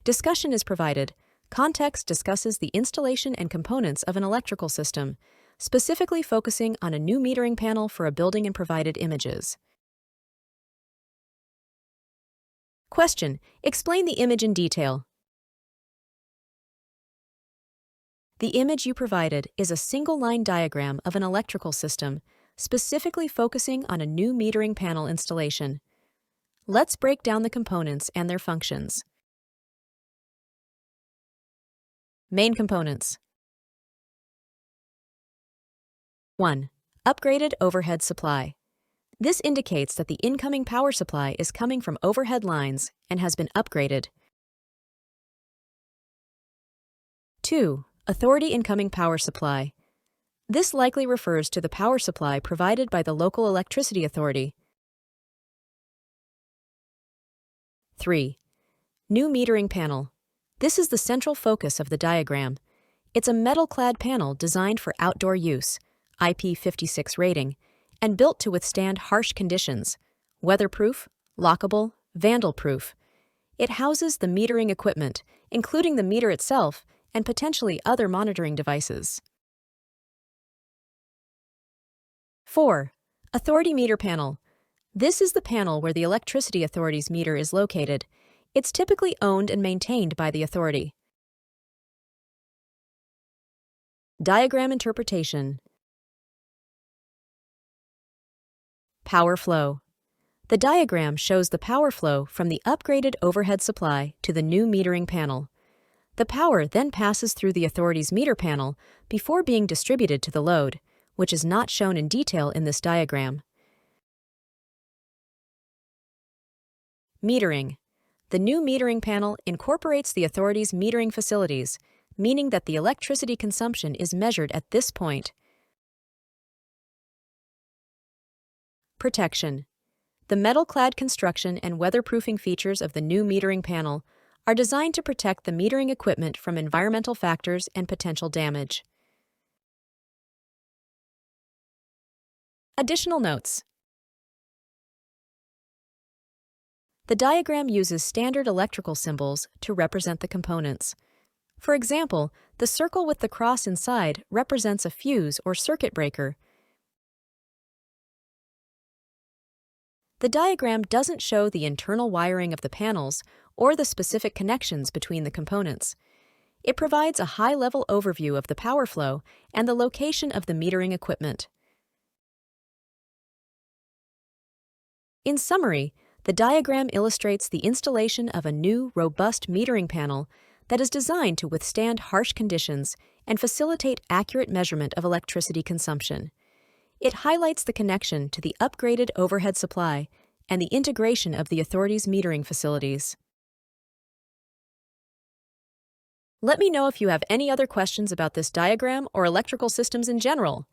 Discussion is provided. Context discusses the installation and components of an electrical system, specifically focusing on a new metering panel for a building and provided images. Question: explain the image in detail. The image you provided is a single-line diagram of an electrical system, specifically focusing on a new metering panel installation. Let's break down the components and their functions. Main components. 1. Upgraded overhead supply. This indicates that the incoming power supply is coming from overhead lines and has been upgraded. 2. Authority incoming power supply. This likely refers to the power supply provided by the local electricity authority. 3. New metering panel. This is the central focus of the diagram. It's a metal-clad panel designed for outdoor use, IP56 rating, and built to withstand harsh conditions, weatherproof, lockable, vandal-proof. It houses the metering equipment, including the meter itself, and potentially other monitoring devices. 4. Authority meter panel. This is the panel where the electricity authority's meter is located. It's typically owned and maintained by the authority. Diagram interpretation. Power flow. The diagram shows the power flow from the upgraded overhead supply to the new metering panel. The power then passes through the authority's meter panel before being distributed to the load, which is not shown in detail in this diagram. Metering. The new metering panel incorporates the authority's metering facilities, meaning that the electricity consumption is measured at this point. Protection. The metal-clad construction and weatherproofing features of the new metering panel are designed to protect the metering equipment from environmental factors and potential damage. Additional notes. The diagram uses standard electrical symbols to represent the components. For example, the circle with the cross inside represents a fuse or circuit breaker. The diagram doesn't show the internal wiring of the panels or the specific connections between the components. It provides a high-level overview of the power flow and the location of the metering equipment. In summary, the diagram illustrates the installation of a new, robust metering panel that is designed to withstand harsh conditions and facilitate accurate measurement of electricity consumption. It highlights the connection to the upgraded overhead supply and the integration of the authority's metering facilities. Let me know if you have any other questions about this diagram or electrical systems in general.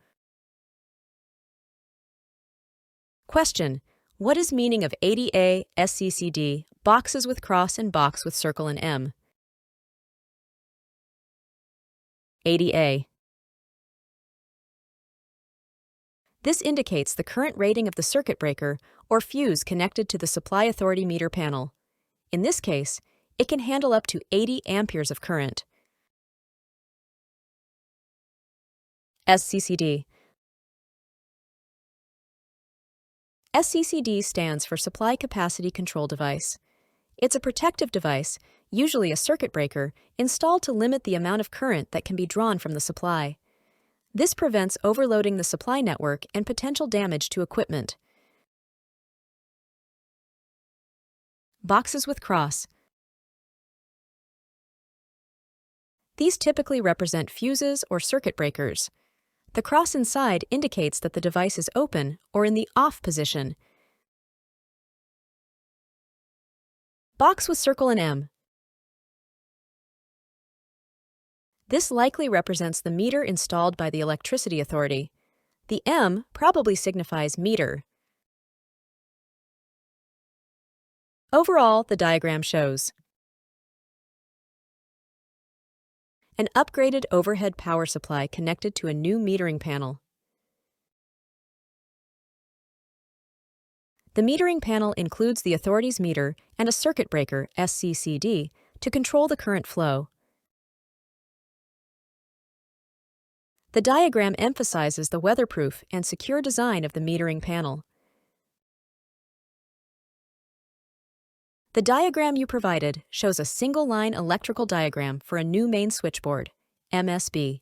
Question: what is meaning of 80A, SCCD, boxes with cross and box with circle and M? 80A. This indicates the current rating of the circuit breaker or fuse connected to the supply authority meter panel. In this case, it can handle up to 80 amperes of current. SCCD. SCCD stands for Supply Capacity Control Device. It's a protective device, usually a circuit breaker, installed to limit the amount of current that can be drawn from the supply. This prevents overloading the supply network and potential damage to equipment. Boxes with cross. These typically represent fuses or circuit breakers. The cross inside indicates that the device is open or in the off position. Box with circle and M. This likely represents the meter installed by the electricity authority. The M probably signifies meter. Overall, the diagram shows an upgraded overhead power supply connected to a new metering panel. The metering panel includes the authority's meter and a circuit breaker, SCCD, to control the current flow. The diagram emphasizes the weatherproof and secure design of the metering panel. The diagram you provided shows a single-line electrical diagram for a new main switchboard, MSB.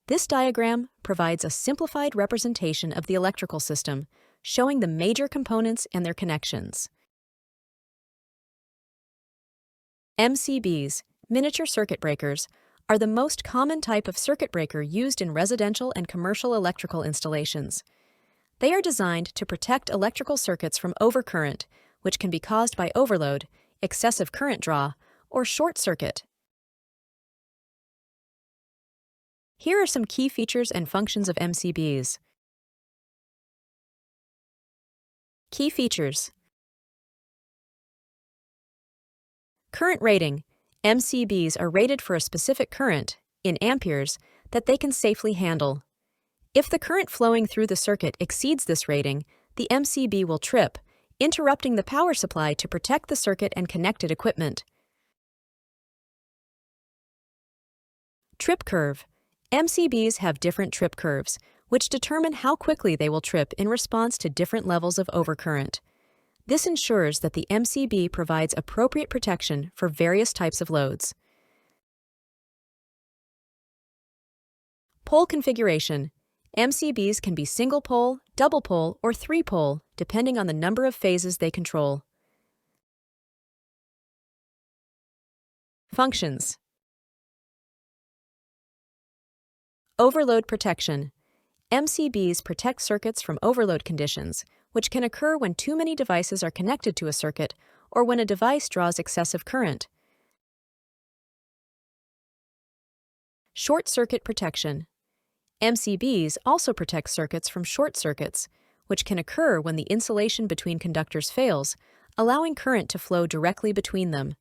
This diagram provides a simplified representation of the electrical system, showing the major components and their connections. MCBs, miniature circuit breakers, are the most common type of circuit breaker used in residential and commercial electrical installations. They are designed to protect electrical circuits from overcurrent, which can be caused by overload, excessive current draw, or short circuit. Here are some key features and functions of MCBs. Key features. Current rating. MCBs are rated for a specific current, in amperes, that they can safely handle. If the current flowing through the circuit exceeds this rating, the MCB will trip, interrupting the power supply to protect the circuit and connected equipment. Trip curve. MCBs have different trip curves, which determine how quickly they will trip in response to different levels of overcurrent. This ensures that the MCB provides appropriate protection for various types of loads. Pole configuration. MCBs can be single-pole, double-pole, or three-pole, depending on the number of phases they control. Functions. Overload protection. MCBs protect circuits from overload conditions, which can occur when too many devices are connected to a circuit or when a device draws excessive current. Short circuit protection. MCBs also protect circuits from short circuits, which can occur when the insulation between conductors fails, allowing current to flow directly between them.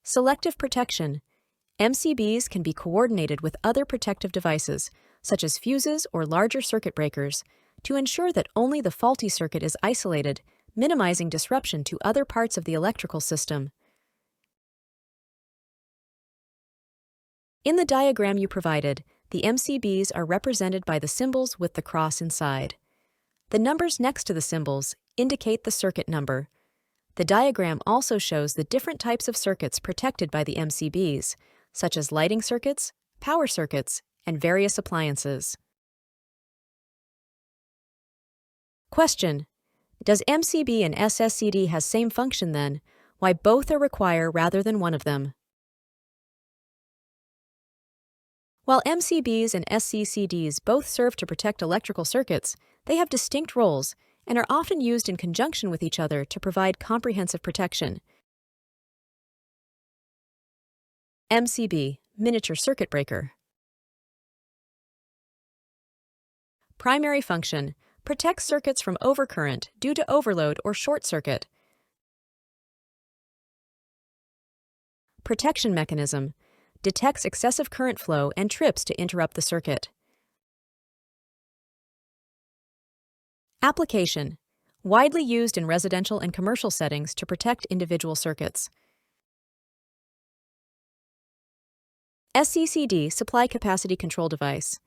Selective protection. MCBs can be coordinated with other protective devices, such as fuses or larger circuit breakers, to ensure that only the faulty circuit is isolated, minimizing disruption to other parts of the electrical system. In the diagram you provided, the MCBs are represented by the symbols with the cross inside. The numbers next to the symbols indicate the circuit number. The diagram also shows the different types of circuits protected by the MCBs, such as lighting circuits, power circuits, and various appliances. Question: does MCB and SSCD has same function then? Why both are required rather than one of them? While MCBs and SCCDs both serve to protect electrical circuits, they have distinct roles and are often used in conjunction with each other to provide comprehensive protection. MCB, miniature circuit breaker. Primary function: protects circuits from overcurrent due to overload or short circuit. Protection mechanism: detects excessive current flow and trips to interrupt the circuit. Application: widely used in residential and commercial settings to protect individual circuits. SCCD, supply capacity control device.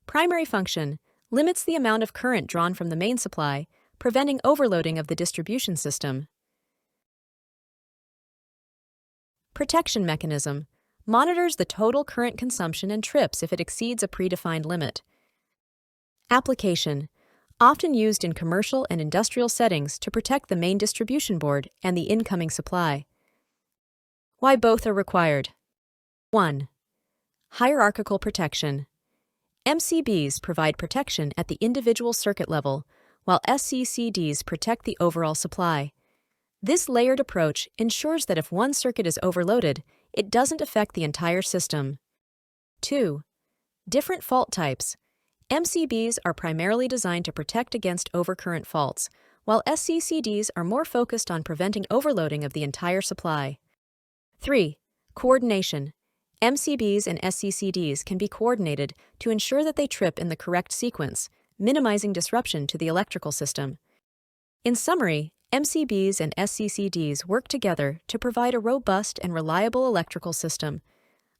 Primary function: limits the amount of current drawn from the main supply, preventing overloading of the distribution system. Protection mechanism: monitors the total current consumption and trips if it exceeds a predefined limit. Application: often used in commercial and industrial settings to protect the main distribution board and the incoming supply. Why both are required? 1. Hierarchical protection. MCBs provide protection at the individual circuit level, while SCCDs protect the overall supply. This layered approach ensures that if one circuit is overloaded, it doesn't affect the entire system. 2. Different fault types. MCBs are primarily designed to protect against overcurrent faults, while SCCDs are more focused on preventing overloading of the entire supply. 3. Coordination. MCBs and SCCDs can be coordinated to ensure that they trip in the correct sequence, minimizing disruption to the electrical system. In summary, MCBs and SCCDs work together to provide a robust and reliable electrical system.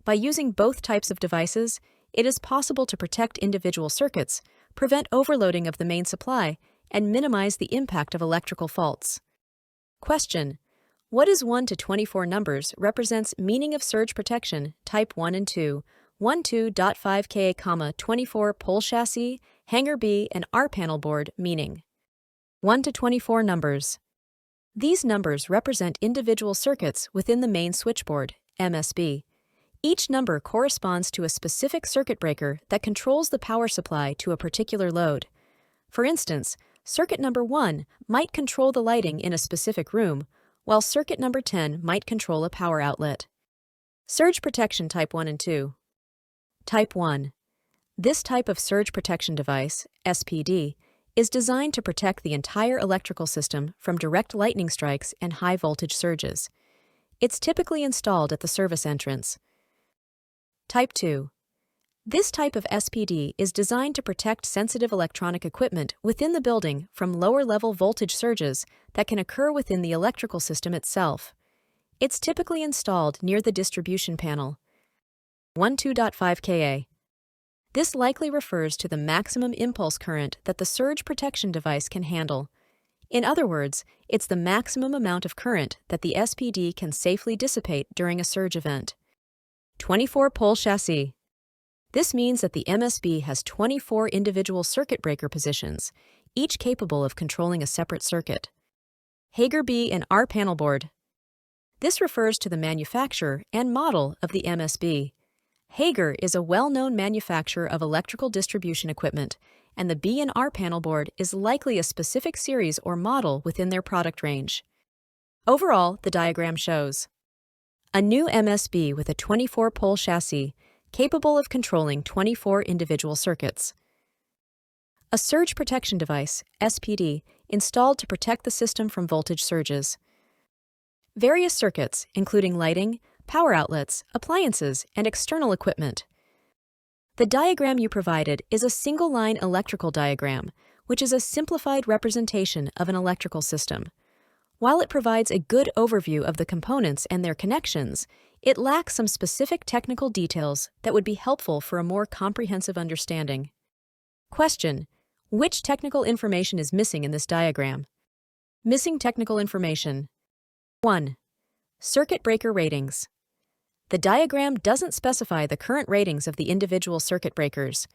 By using both types of devices, it is possible to protect individual circuits, prevent overloading of the main supply, and minimize the impact of electrical faults. Question: what is 1 to 24 numbers represents meaning of surge protection, type 1 and 2, 12.5 Ka, 24 pole chassis, hanger B, and R panel board meaning? 1 to 24 numbers. These numbers represent individual circuits within the main switchboard, MSB. Each number corresponds to a specific circuit breaker that controls the power supply to a particular load. For instance, circuit number 1 might control the lighting in a specific room, while circuit number 10 might control a power outlet. Surge protection type 1 and 2. Type 1. This type of surge protection device, SPD, is designed to protect the entire electrical system from direct lightning strikes and high voltage surges. It's typically installed at the service entrance. Type 2. This type of SPD is designed to protect sensitive electronic equipment within the building from lower-level voltage surges that can occur within the electrical system itself. It's typically installed near the distribution panel. 12.5 Ka. This likely refers to the maximum impulse current that the surge protection device can handle. In other words, it's the maximum amount of current that the SPD can safely dissipate during a surge event. 24 pole chassis. This means that the MSB has 24 individual circuit breaker positions, each capable of controlling a separate circuit. Hanger B and R panel board. This refers to the manufacturer and model of the MSB. Hanger is a well-known manufacturer of electrical distribution equipment, and the B and R panel board is likely a specific series or model within their product range. Overall, the diagram shows a new MSB with a 24-pole chassis, capable of controlling 24 individual circuits. A surge protection device, SPD, installed to protect the system from voltage surges. Various circuits, including lighting, power outlets, appliances, and external equipment. The diagram you provided is a single-line electrical diagram, which is a simplified representation of an electrical system. While it provides a good overview of the components and their connections, it lacks some specific technical details that would be helpful for a more comprehensive understanding. Question: which technical information is missing in this diagram? Missing technical information. 1. Circuit breaker ratings. The diagram doesn't specify the current ratings of the individual circuit breakers.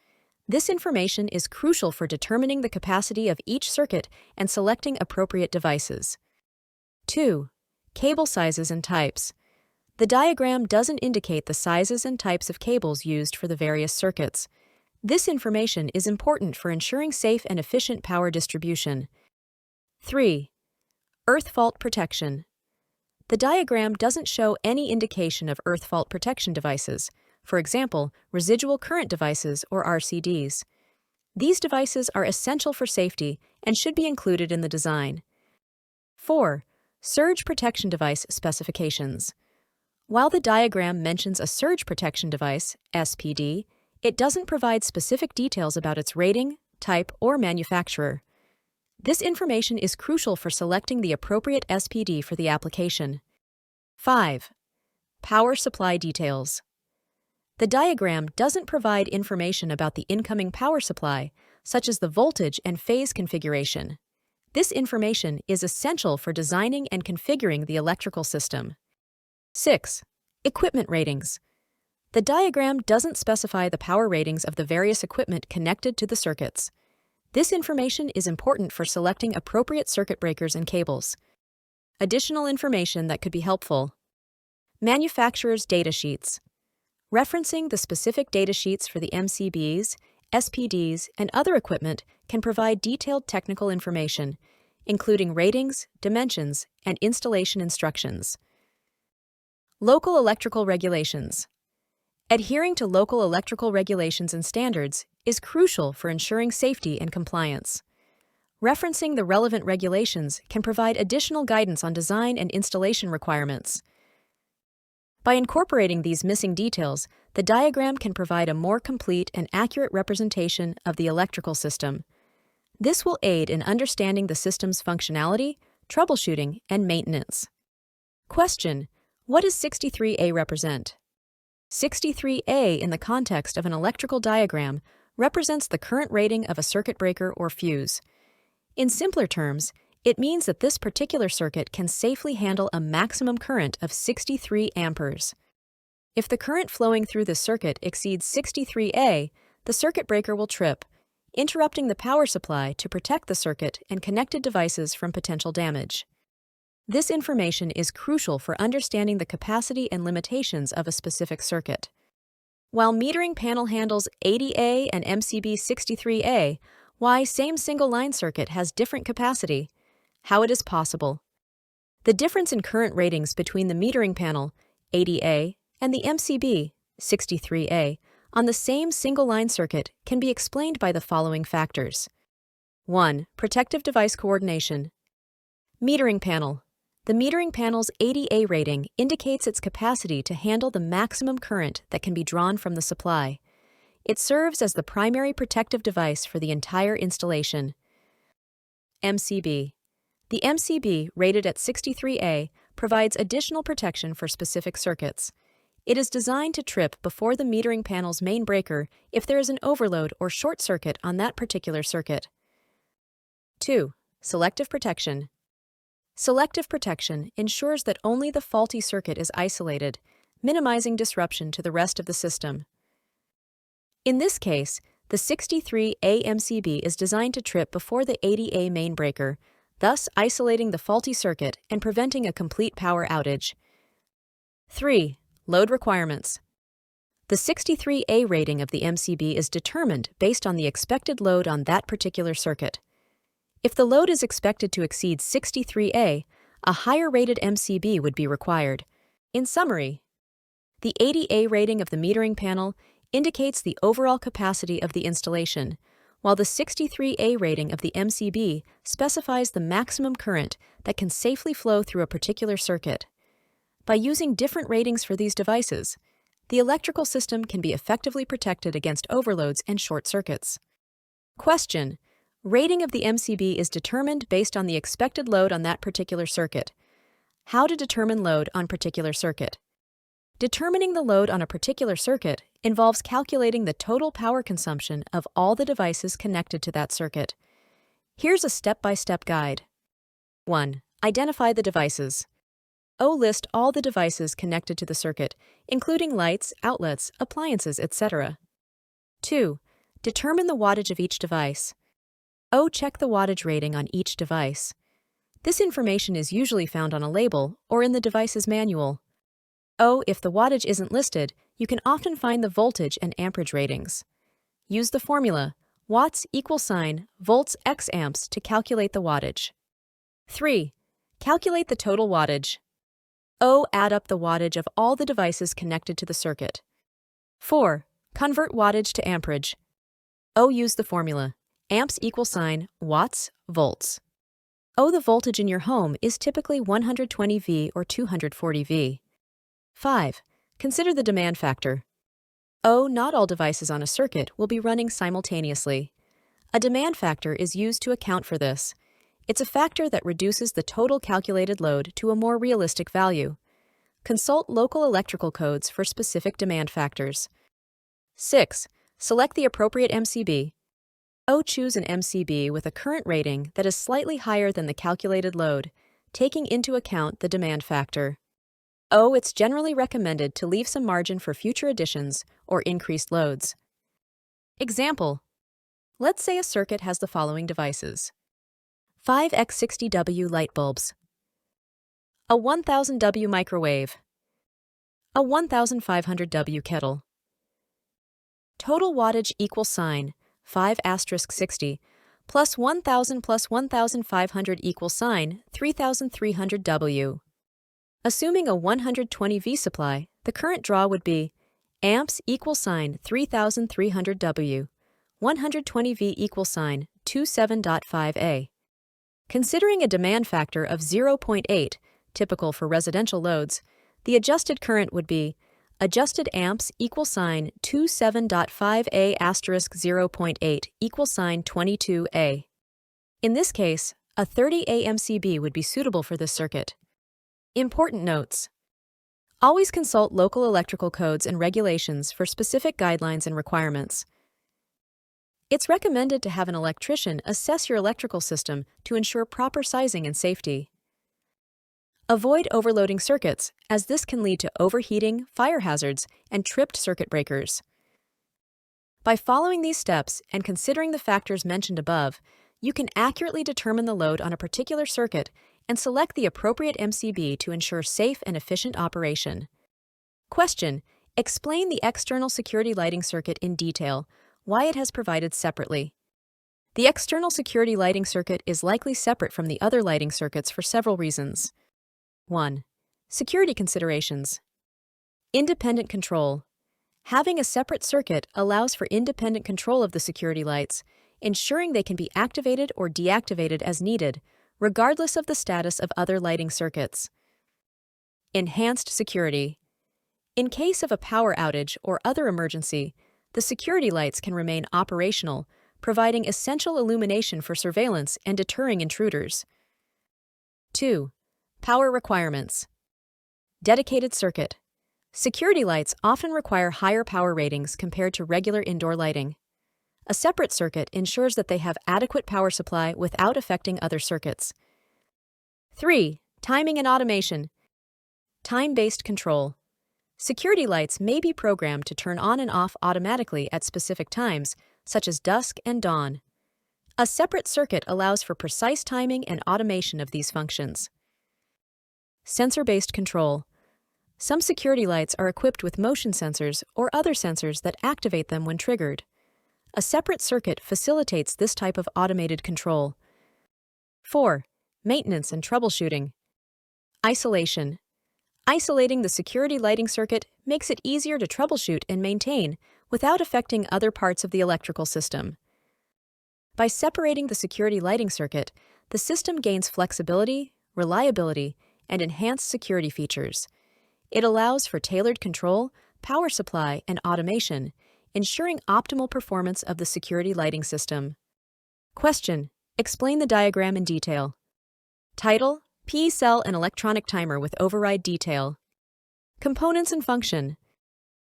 This information is crucial for determining the capacity of each circuit and selecting appropriate devices. 2. Cable sizes and types. The diagram doesn't indicate the sizes and types of cables used for the various circuits. This information is important for ensuring safe and efficient power distribution. 3. Earth fault protection. The diagram doesn't show any indication of earth fault protection devices, for example, residual current devices or RCDs. These devices are essential for safety and should be included in the design. 4. Surge protection device specifications. While the diagram mentions a surge protection device, SPD, it doesn't provide specific details about its rating, type, or manufacturer. This information is crucial for selecting the appropriate SPD for the application. 5. Power supply details. The diagram doesn't provide information about the incoming power supply, such as the voltage and phase configuration. This information is essential for designing and configuring the electrical system. 6. Equipment ratings. The diagram doesn't specify the power ratings of the various equipment connected to the circuits. This information is important for selecting appropriate circuit breakers and cables. Additional information that could be helpful. Manufacturer's data sheets. Referencing the specific data sheets for the MCBs, SPDs, and other equipment can provide detailed technical information, including ratings, dimensions, and installation instructions. Local electrical regulations. Adhering to local electrical regulations and standards is crucial for ensuring safety and compliance. Referencing the relevant regulations can provide additional guidance on design and installation requirements. By incorporating these missing details, the diagram can provide a more complete and accurate representation of the electrical system. This will aid in understanding the system's functionality, troubleshooting, and maintenance. Question: what does 63A represent? 63A in the context of an electrical diagram represents the current rating of a circuit breaker or fuse. In simpler terms, it means that this particular circuit can safely handle a maximum current of 63 amperes. If the current flowing through the circuit exceeds 63A, the circuit breaker will trip, interrupting the power supply to protect the circuit and connected devices from potential damage. This information is crucial for understanding the capacity and limitations of a specific circuit. While metering panel handles 80A and MCB 63A, why same single-line circuit has different capacity? How it is possible? The difference in current ratings between the metering panel, 80A, and the MCB, 63A, on the same single-line circuit can be explained by the following factors. 1. Protective device coordination. Metering panel. The metering panel's 80A rating indicates its capacity to handle the maximum current that can be drawn from the supply. It serves as the primary protective device for the entire installation. MCB. The MCB, rated at 63A, provides additional protection for specific circuits. It is designed to trip before the metering panel's main breaker if there is an overload or short circuit on that particular circuit. 2. Selective protection. Selective protection ensures that only the faulty circuit is isolated, minimizing disruption to the rest of the system. In this case, the 63A MCB is designed to trip before the 80A main breaker, thus isolating the faulty circuit and preventing a complete power outage. 3. Load requirements. The 63A rating of the MCB is determined based on the expected load on that particular circuit. If the load is expected to exceed 63A, a higher rated MCB would be required. In summary, the 80A rating of the metering panel indicates the overall capacity of the installation, while the 63A rating of the MCB specifies the maximum current that can safely flow through a particular circuit. By using different ratings for these devices, the electrical system can be effectively protected against overloads and short circuits. Question: rating of the MCB is determined based on the expected load on that particular circuit. How to determine load on particular circuit? Determining the load on a particular circuit involves calculating the total power consumption of all the devices connected to that circuit. Here's a step-by-step guide. 1. Identify the devices. List all the devices connected to the circuit, including lights, outlets, appliances, etc. 2. Determine the wattage of each device. Check the wattage rating on each device. This information is usually found on a label or in the device's manual. If the wattage isn't listed, you can often find the voltage and amperage ratings. Use the formula watts = volts x amps to calculate the wattage. 3. Calculate the total wattage. Add up the wattage of all the devices connected to the circuit. 4. Convert wattage to amperage. Use the formula amps = watts, volts. The voltage in your home is typically 120 V or 240 V. 5. Consider the demand factor. Not all devices on a circuit will be running simultaneously. A demand factor is used to account for this. It's a factor that reduces the total calculated load to a more realistic value. Consult local electrical codes for specific demand factors. 6. Select the appropriate MCB. Choose an MCB with a current rating that is slightly higher than the calculated load, taking into account the demand factor. It's generally recommended to leave some margin for future additions or increased loads. Example: let's say a circuit has the following devices: 5x60W light bulbs, a 1000W microwave, a 1500W kettle. Total wattage = 5*60 plus 1000 plus 1500 = 3300W. Assuming a 120 V supply, the current draw would be amps = 3300W, 120 V = 27.5 A. Considering a demand factor of 0.8, typical for residential loads, the adjusted current would be adjusted amps = 27.5 A * 0.8 = 22 A. In this case, a 30A MCB would be suitable for this circuit. Important notes. Always consult local electrical codes and regulations for specific guidelines and requirements. It's recommended to have an electrician assess your electrical system to ensure proper sizing and safety. Avoid overloading circuits, as this can lead to overheating, fire hazards, and tripped circuit breakers. By following these steps and considering the factors mentioned above, you can accurately determine the load on a particular circuit and select the appropriate MCB to ensure safe and efficient operation. Question: explain the external security lighting circuit in detail, why it has provided separately. The external security lighting circuit is likely separate from the other lighting circuits for several reasons. 1. Security considerations. Independent control. Having a separate circuit allows for independent control of the security lights, ensuring they can be activated or deactivated as needed, regardless of the status of other lighting circuits. Enhanced security. In case of a power outage or other emergency, the security lights can remain operational, providing essential illumination for surveillance and deterring intruders. 2. Power requirements. Dedicated circuit. Security lights often require higher power ratings compared to regular indoor lighting. A separate circuit ensures that they have adequate power supply without affecting other circuits. 3. Timing and automation. Time-based control. Security lights may be programmed to turn on and off automatically at specific times, such as dusk and dawn. A separate circuit allows for precise timing and automation of these functions. Sensor-based control. Some security lights are equipped with motion sensors or other sensors that activate them when triggered. A separate circuit facilitates this type of automated control. 4. Maintenance and troubleshooting. Isolation. Isolating the security lighting circuit makes it easier to troubleshoot and maintain without affecting other parts of the electrical system. By separating the security lighting circuit, the system gains flexibility, reliability, and enhanced security features. It allows for tailored control, power supply, and automation, ensuring optimal performance of the security lighting system. Question: explain the diagram in detail. Title: PE cell and electronic timer with override detail. Components and function.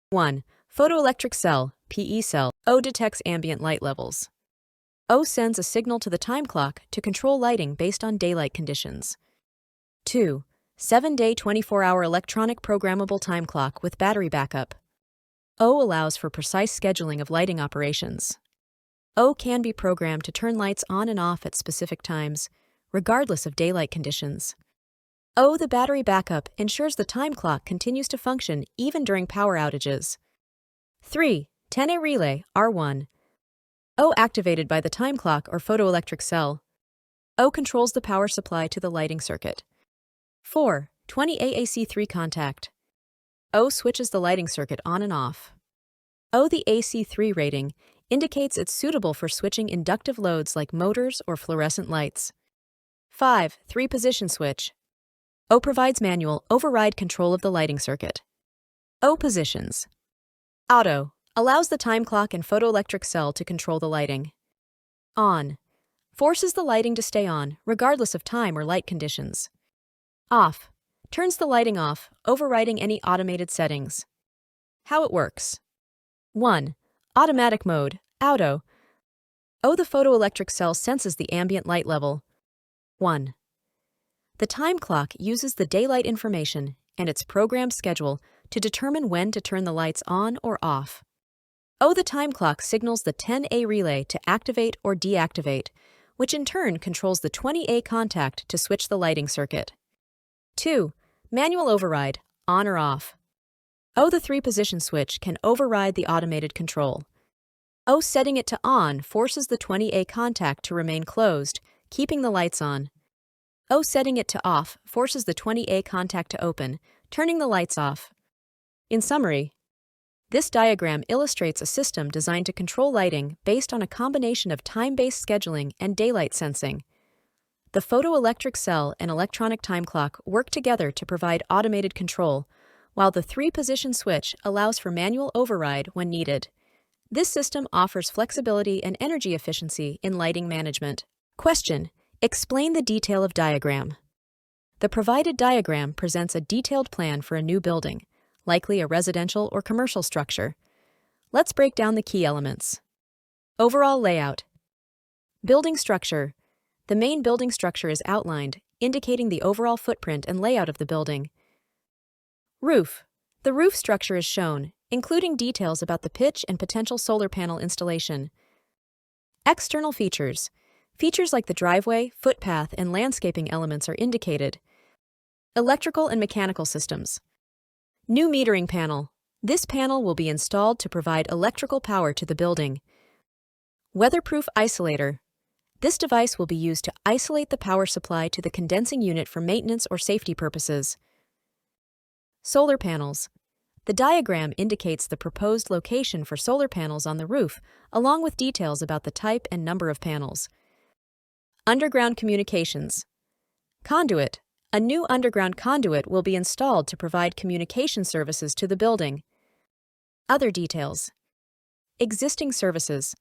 1. Photoelectric cell, PE cell. O detects ambient light levels. O sends a signal to the time clock to control lighting based on daylight conditions. 2. 7-day 24-hour electronic programmable time clock with battery backup. O allows for precise scheduling of lighting operations. O can be programmed to turn lights on and off at specific times, regardless of daylight conditions. O, the battery backup, ensures the time clock continues to function even during power outages. 3. 10A relay, R1. O activated by the time clock or photoelectric cell. O controls the power supply to the lighting circuit. 4. 20A AC3 contact. O switches the lighting circuit on and off. O, the AC3 rating, indicates it's suitable for switching inductive loads like motors or fluorescent lights. 5. 3-position switch. O provides manual override control of the lighting circuit. O positions. Auto allows the time clock and photoelectric cell to control the lighting. On forces the lighting to stay on regardless of time or light conditions. Off turns the lighting off, overriding any automated settings. How it works. 1. Automatic mode, auto. O, the photoelectric cell senses the ambient light level. 1. The time clock uses the daylight information and its programmed schedule to determine when to turn the lights on or off. O, the time clock signals the 10A relay to activate or deactivate, which in turn controls the 20A contact to switch the lighting circuit. 2. Manual override, on or off. O, the 3-position switch, can override the automated control. O, setting it to on forces the 20A contact to remain closed, keeping the lights on. O, setting it to off forces the 20A contact to open, turning the lights off. In summary, this diagram illustrates a system designed to control lighting based on a combination of time-based scheduling and daylight sensing. The photoelectric cell and electronic time clock work together to provide automated control, while the 3-position switch allows for manual override when needed. This system offers flexibility and energy efficiency in lighting management. Question: explain the detail of diagram. The provided diagram presents a detailed plan for a new building, likely a residential or commercial structure. Let's break down the key elements. Overall layout. Building structure. The main building structure is outlined, indicating the overall footprint and layout of the building. Roof. The roof structure is shown, including details about the pitch and potential solar panel installation. External features. Features like the driveway, footpath, and landscaping elements are indicated. Electrical and mechanical systems. New metering panel. This panel will be installed to provide electrical power to the building. Weatherproof isolator. This device will be used to isolate the power supply to the condensing unit for maintenance or safety purposes. Solar panels. The diagram indicates the proposed location for solar panels on the roof, along with details about the type and number of panels. Underground communications. Conduit. A new underground conduit will be installed to provide communication services to the building. Other details. Existing services.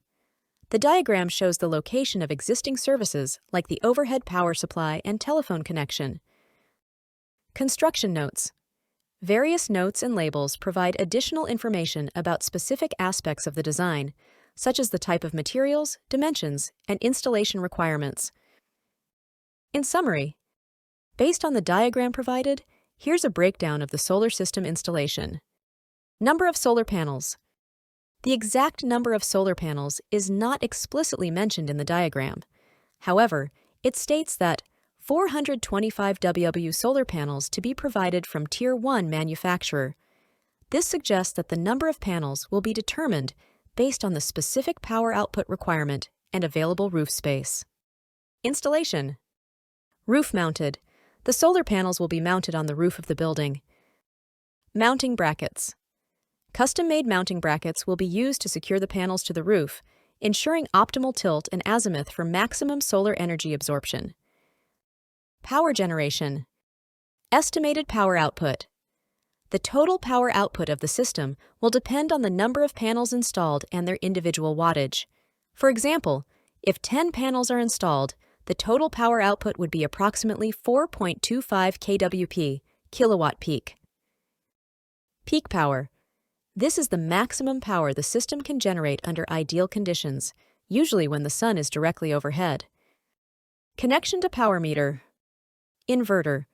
The diagram shows the location of existing services like the overhead power supply and telephone connection. Construction notes. Various notes and labels provide additional information about specific aspects of the design, such as the type of materials, dimensions, and installation requirements. In summary, based on the diagram provided, here's a breakdown of the solar system installation. Number of solar panels. The exact number of solar panels is not explicitly mentioned in the diagram. However, it states that 425 WW solar panels to be provided from Tier 1 manufacturer. This suggests that the number of panels will be determined based on the specific power output requirement and available roof space. Installation. Roof mounted. The solar panels will be mounted on the roof of the building. Mounting brackets. Custom-made mounting brackets will be used to secure the panels to the roof, ensuring optimal tilt and azimuth for maximum solar energy absorption. Power generation. Estimated power output. The total power output of the system will depend on the number of panels installed and their individual wattage. For example, if 10 panels are installed, the total power output would be approximately 4.25 kWp, kilowatt peak. Peak power. This is the maximum power the system can generate under ideal conditions, usually when the sun is directly overhead. Connection to power meter. Inverter.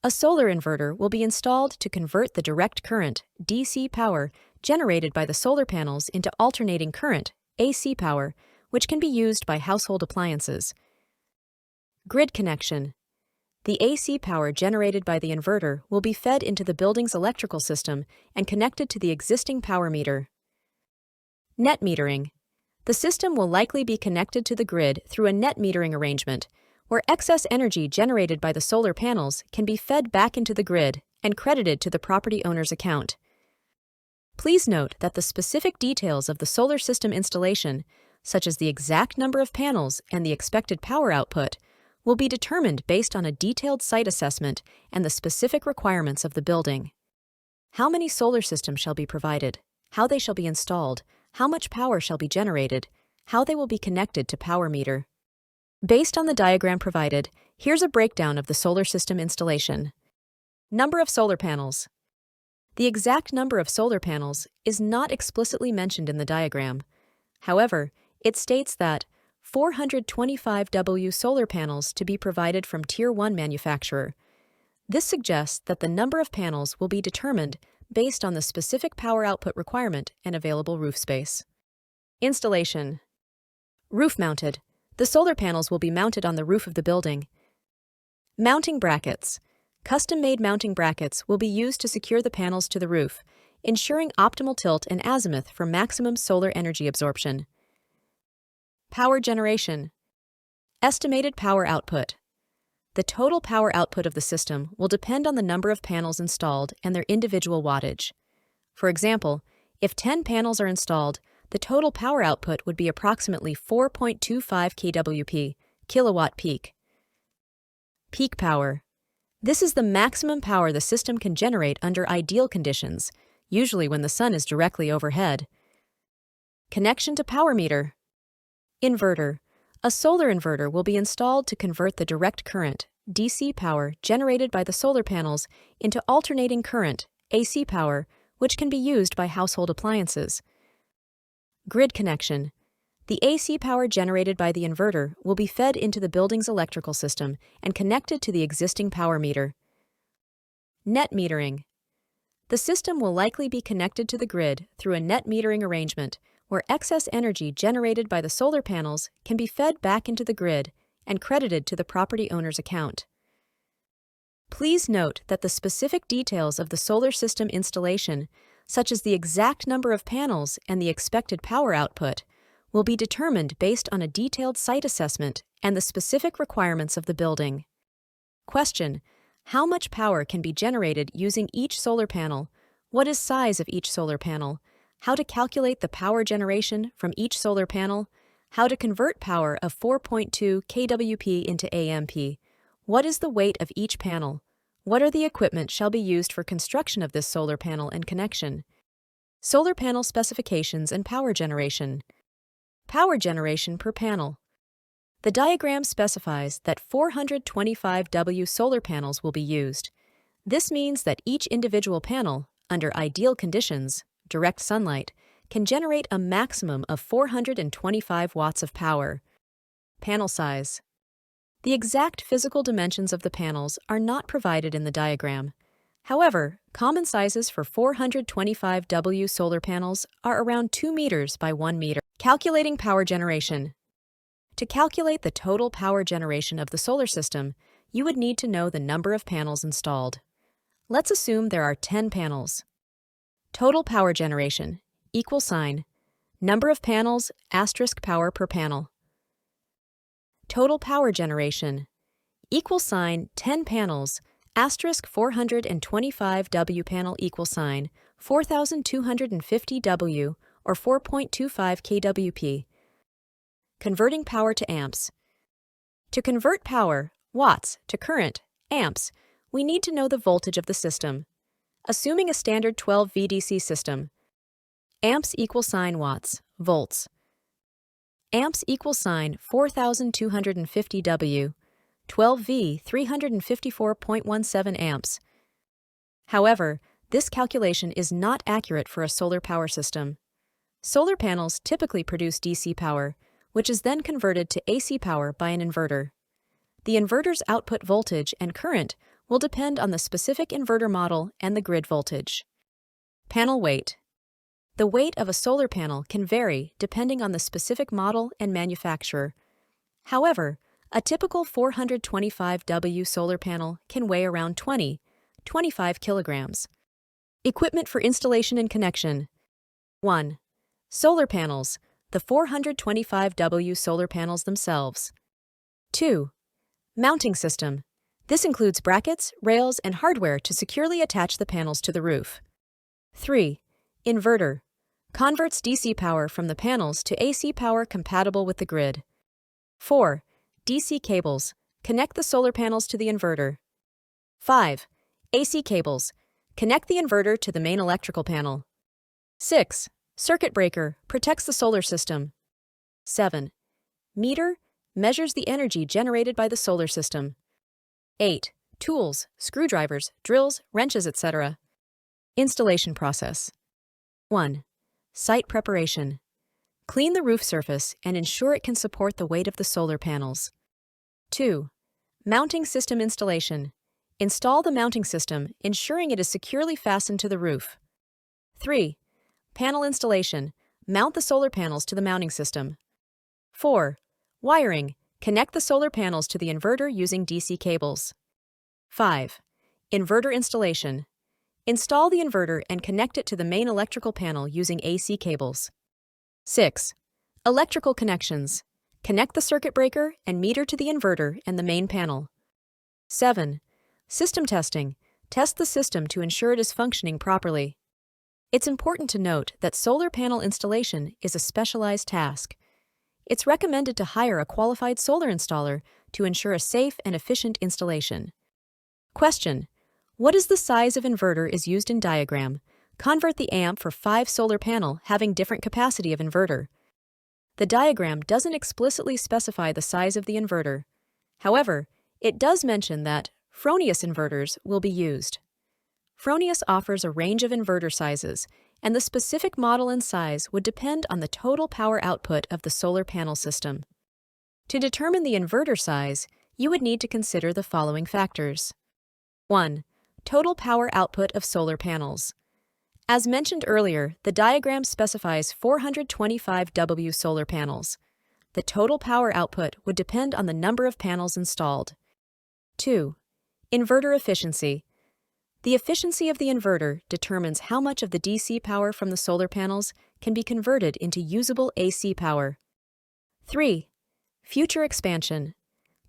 A solar inverter will be installed to convert the direct current, DC power, generated by the solar panels into alternating current, AC power, which can be used by household appliances. Grid connection. The AC power generated by the inverter will be fed into the building's electrical system and connected to the existing power meter. Net metering. The system will likely be connected to the grid through a net metering arrangement, where excess energy generated by the solar panels can be fed back into the grid and credited to the property owner's account. Please note that the specific details of the solar system installation, such as the exact number of panels and the expected power output, will be determined based on a detailed site assessment and the specific requirements of the building. How many solar systems shall be provided, how they shall be installed, how much power shall be generated, how they will be connected to power meter. Based on the diagram provided, here's a breakdown of the solar system installation. Number of solar panels. The exact number of solar panels is not explicitly mentioned in the diagram. However, it states that 425 W solar panels to be provided from Tier 1 manufacturer. This suggests that the number of panels will be determined based on the specific power output requirement and available roof space. Installation. Roof mounted. The solar panels will be mounted on the roof of the building. Mounting brackets. Custom-made mounting brackets will be used to secure the panels to the roof, ensuring optimal tilt and azimuth for maximum solar energy absorption. Power generation. Estimated power output. The total power output of the system will depend on the number of panels installed and their individual wattage. For example, if 10 panels are installed, the total power output would be approximately 4.25 kWp, kilowatt peak. Peak power. This is the maximum power the system can generate under ideal conditions, usually when the sun is directly overhead. Connection to power meter. Inverter. A solar inverter will be installed to convert the direct current, DC power generated by the solar panels into alternating current, AC power, which can be used by household appliances. Grid connection. The AC power generated by the inverter will be fed into the building's electrical system and connected to the existing power meter. Net metering. The system will likely be connected to the grid through a net metering arrangement where excess energy generated by the solar panels can be fed back into the grid and credited to the property owner's account. Please note that the specific details of the solar system installation, such as the exact number of panels and the expected power output, will be determined based on a detailed site assessment and the specific requirements of the building. Question: how much power can be generated using each solar panel? What is size of each solar panel? How to calculate the power generation from each solar panel? How to convert power of 4.2 kWp into AMP? What is the weight of each panel? What are the equipment shall be used for construction of this solar panel and connection? Solar panel specifications and power generation. Power generation per panel. The diagram specifies that 425 W solar panels will be used. This means that each individual panel, under ideal conditions, direct sunlight, can generate a maximum of 425 watts of power. Panel size. The exact physical dimensions of the panels are not provided in the diagram. However, common sizes for 425 W solar panels are around 2 meters by 1 meter. Calculating power generation. To calculate the total power generation of the solar system, you would need to know the number of panels installed. Let's assume there are 10 panels. Total power generation, =, number of panels, * power per panel. Total power generation, =, 10 panels, * 425 W panel =, 4,250 W, or 4.25 kWp. Converting power to amps. To convert power, watts, to current, amps, we need to know the voltage of the system. Assuming a standard 12 VDC system, amps =, watts, volts. Amps =, 4,250 W, 12 V, 354.17 amps. However, this calculation is not accurate for a solar power system. Solar panels typically produce DC power, which is then converted to AC power by an inverter. The inverter's output voltage and current will depend on the specific inverter model and the grid voltage. Panel weight. The weight of a solar panel can vary depending on the specific model and manufacturer. However, a typical 425 W solar panel can weigh around 25 kilograms. Equipment for installation and connection. 1. Solar panels, the 425 W solar panels themselves. 2. Mounting system. This includes brackets, rails, and hardware to securely attach the panels to the roof. 3. Inverter. Converts DC power from the panels to AC power compatible with the grid. 4. DC cables. Connect the solar panels to the inverter. 5. AC cables. Connect the inverter to the main electrical panel. 6. Circuit breaker. Protects the solar system. 7. Meter. Measures the energy generated by the solar system. 8. Tools, screwdrivers, drills, wrenches, etc. Installation process. 1. Site preparation. Clean the roof surface and ensure it can support the weight of the solar panels. 2. Mounting system installation. Install the mounting system, ensuring it is securely fastened to the roof. 3. Panel installation. Mount the solar panels to the mounting system. 4. Wiring. Connect the solar panels to the inverter using DC cables. 5. Inverter installation. Install the inverter and connect it to the main electrical panel using AC cables. 6. Electrical connections. Connect the circuit breaker and meter to the inverter and the main panel. 7. System testing. Test the system to ensure it is functioning properly. It's important to note that solar panel installation is a specialized task. It's recommended to hire a qualified solar installer to ensure a safe and efficient installation. Question: what is the size of inverter is used in diagram? Convert the amp for 5 solar panel having different capacity of inverter. The diagram doesn't explicitly specify the size of the inverter. However, it does mention that Fronius inverters will be used. Fronius offers a range of inverter sizes, and the specific model and size would depend on the total power output of the solar panel system. To determine the inverter size, you would need to consider the following factors. 1. Total power output of solar panels. As mentioned earlier, the diagram specifies 425 W solar panels. The total power output would depend on the number of panels installed. 2. Inverter efficiency. The efficiency of the inverter determines how much of the DC power from the solar panels can be converted into usable AC power. 3. Future expansion.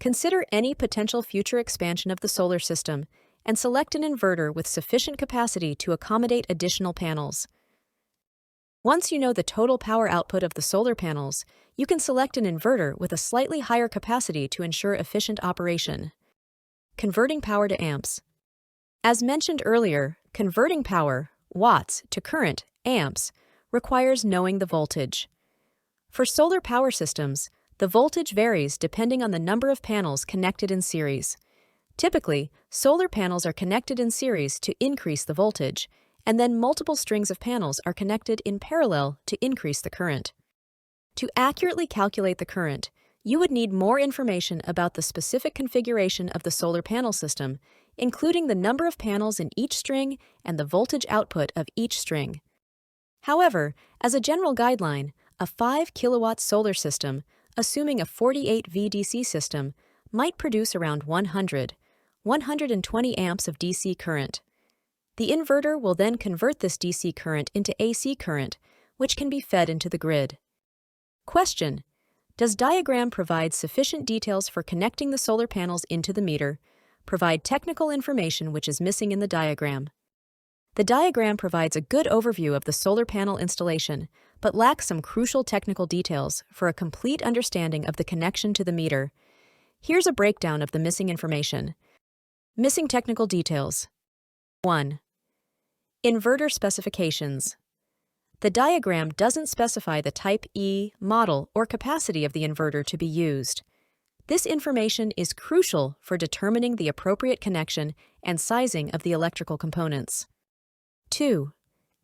Consider any potential future expansion of the solar system and select an inverter with sufficient capacity to accommodate additional panels. Once you know the total power output of the solar panels, you can select an inverter with a slightly higher capacity to ensure efficient operation. Converting power to amps. As mentioned earlier, converting power, watts, to current, amps, requires knowing the voltage. For solar power systems, the voltage varies depending on the number of panels connected in series. Typically, solar panels are connected in series to increase the voltage, and then multiple strings of panels are connected in parallel to increase the current. To accurately calculate the current, you would need more information about the specific configuration of the solar panel system, including the number of panels in each string and the voltage output of each string. However, as a general guideline, a 5 kilowatt solar system, assuming a 48 VDC system, might produce around 120 amps of DC current. The inverter will then convert this DC current into AC current, which can be fed into the grid. Question: does diagram provide sufficient details for connecting the solar panels into the meter? Provide technical information which is missing in the diagram. The diagram provides a good overview of the solar panel installation, but lacks some crucial technical details for a complete understanding of the connection to the meter. Here's a breakdown of the missing information. Missing technical details. 1. Inverter specifications. The diagram doesn't specify the Type E, model, or capacity of the inverter to be used. This information is crucial for determining the appropriate connection and sizing of the electrical components. 2.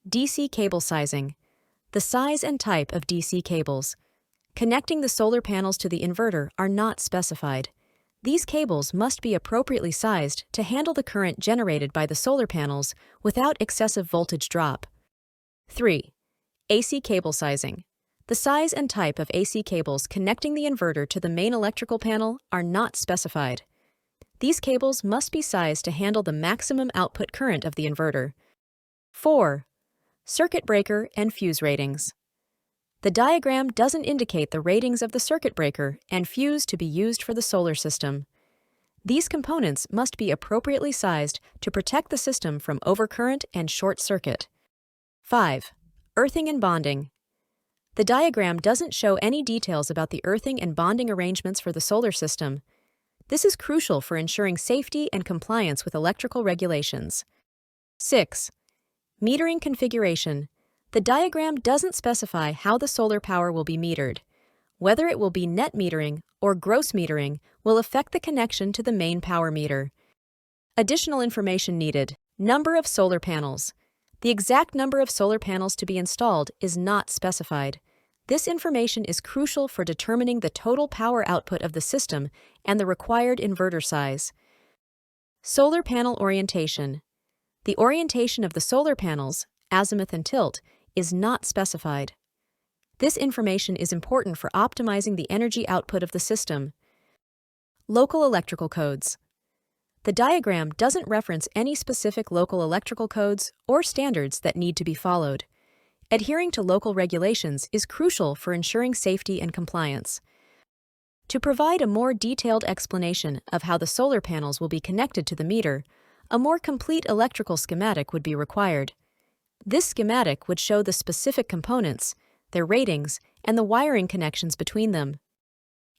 DC cable sizing. The size and type of DC cables. Connecting the solar panels to the inverter are not specified. These cables must be appropriately sized to handle the current generated by the solar panels without excessive voltage drop. 3. AC cable sizing. The size and type of AC cables connecting the inverter to the main electrical panel are not specified. These cables must be sized to handle the maximum output current of the inverter. 4. Circuit breaker and fuse ratings. The diagram doesn't indicate the ratings of the circuit breaker and fuse to be used for the solar system. These components must be appropriately sized to protect the system from overcurrent and short circuit. 5. Earthing and bonding. The diagram doesn't show any details about the earthing and bonding arrangements for the solar system. This is crucial for ensuring safety and compliance with electrical regulations. 6. Metering configuration. The diagram doesn't specify how the solar power will be metered. Whether it will be net metering or gross metering will affect the connection to the main power meter. Additional information needed. Number of solar panels. The exact number of solar panels to be installed is not specified. This information is crucial for determining the total power output of the system and the required inverter size. Solar panel orientation. The orientation of the solar panels, azimuth and tilt, is not specified. This information is important for optimizing the energy output of the system. Local electrical codes. The diagram doesn't reference any specific local electrical codes or standards that need to be followed. Adhering to local regulations is crucial for ensuring safety and compliance. To provide a more detailed explanation of how the solar panels will be connected to the meter, a more complete electrical schematic would be required. This schematic would show the specific components, their ratings, and the wiring connections between them.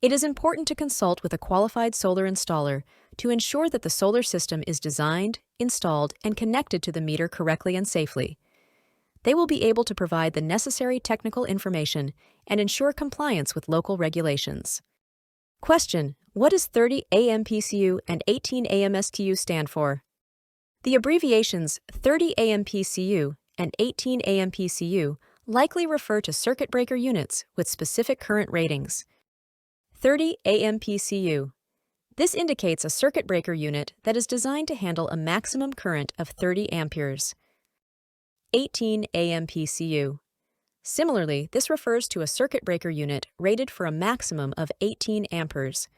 It is important to consult with a qualified solar installer to ensure that the solar system is designed, installed, and connected to the meter correctly and safely. They will be able to provide the necessary technical information and ensure compliance with local regulations. Question: what does 30 AMPCU and 18 AMSCU stand for? The abbreviations 30 AMPCU and 18 AMPCU likely refer to circuit breaker units with specific current ratings. 30 AMPCU. This indicates a circuit breaker unit that is designed to handle a maximum current of 30 amperes. 18 AMPCU. Similarly, this refers to a circuit breaker unit rated for a maximum of 18 amperes.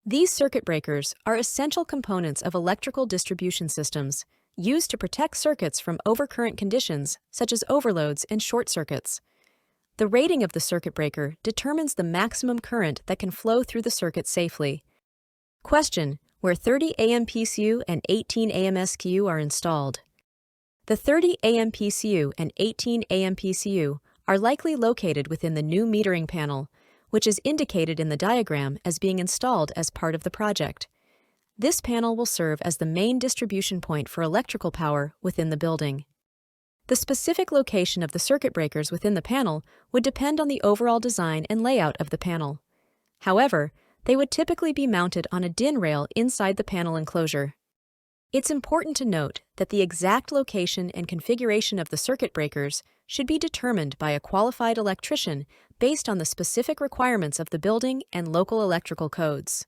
These circuit breakers are essential components of electrical distribution systems used to protect circuits from overcurrent conditions such as overloads and short circuits. The rating of the circuit breaker determines the maximum current that can flow through the circuit safely. Question: where 30 AMPCU and 18 AMSCU are installed? The 30 AMPCU and 18 AMPCU are likely located within the new metering panel, which is indicated in the diagram as being installed as part of the project. This panel will serve as the main distribution point for electrical power within the building. The specific location of the circuit breakers within the panel would depend on the overall design and layout of the panel. However, they would typically be mounted on a DIN rail inside the panel enclosure. It's important to note that the exact location and configuration of the circuit breakers should be determined by a qualified electrician based on the specific requirements of the building and local electrical codes.